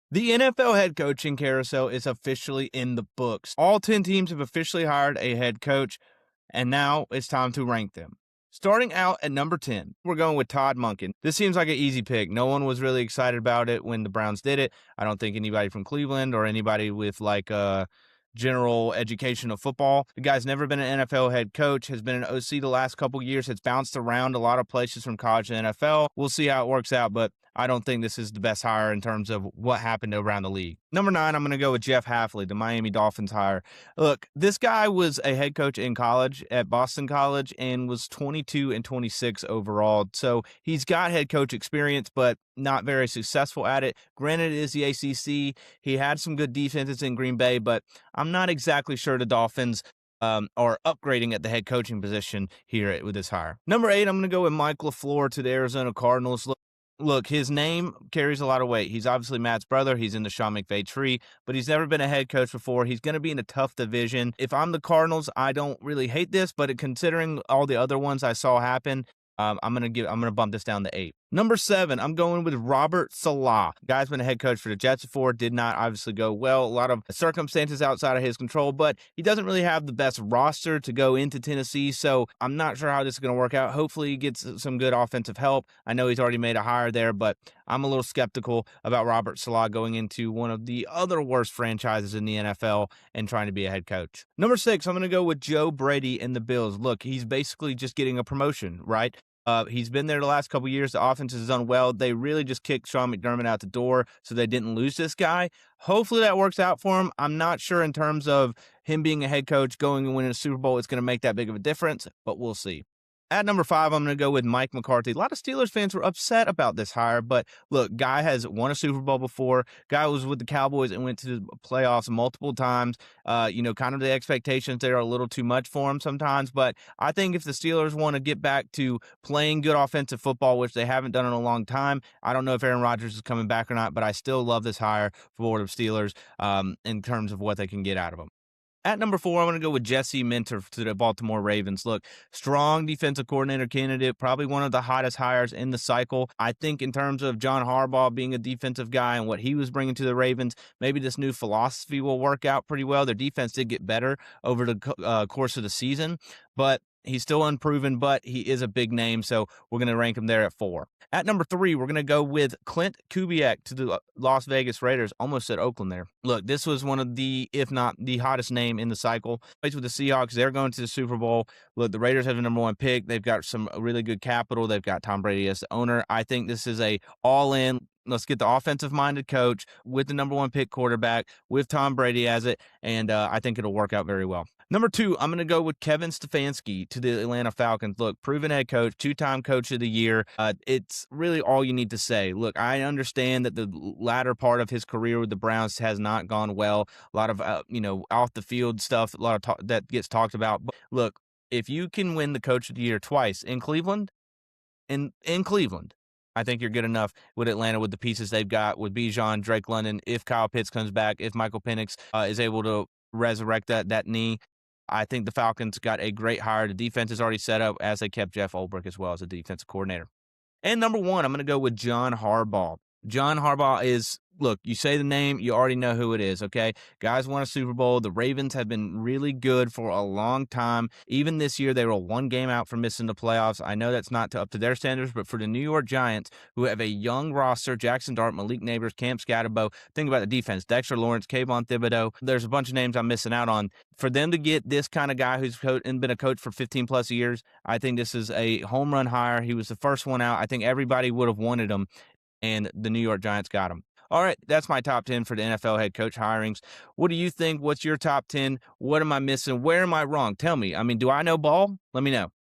The NFL head coaching carousel is officially in the books. All 10 teams have officially hired a head coach, and now it's time to rank them. Starting out at number 10, we're going with Todd Monken. This seems like an easy pick. No one was really excited about it when the Browns did it. I don't think anybody from Cleveland or anybody with like a general education of football. The guy's never been an NFL head coach, has been an OC the last couple years, has bounced around a lot of places from college to NFL. We'll see how it works out, but I don't think this is the best hire in terms of what happened around the league. Number 9, I'm going to go with Jeff Hafley, the Miami Dolphins hire. Look, this guy was a head coach in college at Boston College and was 22 and 26 overall. So he's got head coach experience, but not very successful at it. Granted, it is the ACC. He had some good defenses in Green Bay, but I'm not exactly sure the Dolphins are upgrading at the head coaching position here with this hire. Number 8, I'm going to go with Mike LaFleur to the Arizona Cardinals. Look, his name carries a lot of weight. He's obviously Matt's brother. He's in the Sean McVay tree, but he's never been a head coach before. He's going to be in a tough division. If I'm the Cardinals, I don't really hate this, but considering all the other ones I saw happen, I'm gonna bump this down to 8. Number 7, I'm going with Robert Saleh. Guy's been a head coach for the Jets before, did not obviously go well. A lot of circumstances outside of his control, but he doesn't really have the best roster to go into Tennessee, so I'm not sure how this is going to work out. Hopefully he gets some good offensive help. I know he's already made a hire there, but I'm a little skeptical about Robert Saleh going into one of the other worst franchises in the NFL and trying to be a head coach. Number 6, I'm going to go with Joe Brady and the Bills. Look, he's basically just getting a promotion, right? He's been there the last couple years. The offense has done well. They really just kicked Sean McDermott out the door, so they didn't lose this guy. Hopefully that works out for him. I'm not sure in terms of him being a head coach going and winning a Super Bowl, it's going to make that big of a difference, but we'll see. At number 5, I'm going to go with Mike McCarthy. A lot of Steelers fans were upset about this hire, but look, guy has won a Super Bowl before. Guy was with the Cowboys and went to the playoffs multiple times. Kind of the expectations there are a little too much for him sometimes, but I think if the Steelers want to get back to playing good offensive football, which they haven't done in a long time, I don't know if Aaron Rodgers is coming back or not, but I still love this hire for the Steelers in terms of what they can get out of him. At number 4, I'm going to go with Jesse Minter to the Baltimore Ravens. Look, strong defensive coordinator candidate, probably one of the hottest hires in the cycle. I think in terms of John Harbaugh being a defensive guy and what he was bringing to the Ravens, maybe this new philosophy will work out pretty well. Their defense did get better over the course of the season, but he's still unproven, but he is a big name, so we're going to rank him there at 4. At number 3, we're going to go with Clint Kubiak to the Las Vegas Raiders. Almost said Oakland there. Look, this was one of the, if not the hottest name in the cycle. Plays with the Seahawks. They're going to the Super Bowl. Look, the Raiders have the number 1 pick. They've got some really good capital. They've got Tom Brady as the owner. I think this is a all-in, let's get the offensive-minded coach with the number 1 pick quarterback, with Tom Brady as it, and I think it'll work out very well. Number 2, I'm going to go with Kevin Stefanski to the Atlanta Falcons. Look, proven head coach, 2-time coach of the year. It's really all you need to say. Look, I understand that the latter part of his career with the Browns has not gone well. A lot of, off the field stuff, a lot of that gets talked about. But look, if you can win the coach of the year twice in Cleveland, in Cleveland, I think you're good enough with Atlanta with the pieces they've got with Bijan, Drake London. If Kyle Pitts comes back, if Michael Penix is able to resurrect that knee, I think the Falcons got a great hire. The defense is already set up as they kept Jeff Ulbrich as well as a defensive coordinator. And number 1, I'm going to go with John Harbaugh. John Harbaugh is, look, you say the name, you already know who it is, okay? Guys won a Super Bowl. The Ravens have been really good for a long time. Even this year, they were 1 game out from missing the playoffs. I know that's not up to their standards, but for the New York Giants, who have a young roster, Jackson Dart, Malik Neighbors, Cam Scatterbo, think about the defense, Dexter Lawrence, Kayvon Thibodeau. There's a bunch of names I'm missing out on. For them to get this kind of guy who's been a coach for 15-plus years, I think this is a home run hire. He was the first one out. I think everybody would have wanted him, and the New York Giants got him. All right, that's my top 10 for the NFL head coach hirings. What do you think? What's your top 10? What am I missing? Where am I wrong? Tell me. I mean, do I know ball? Let me know.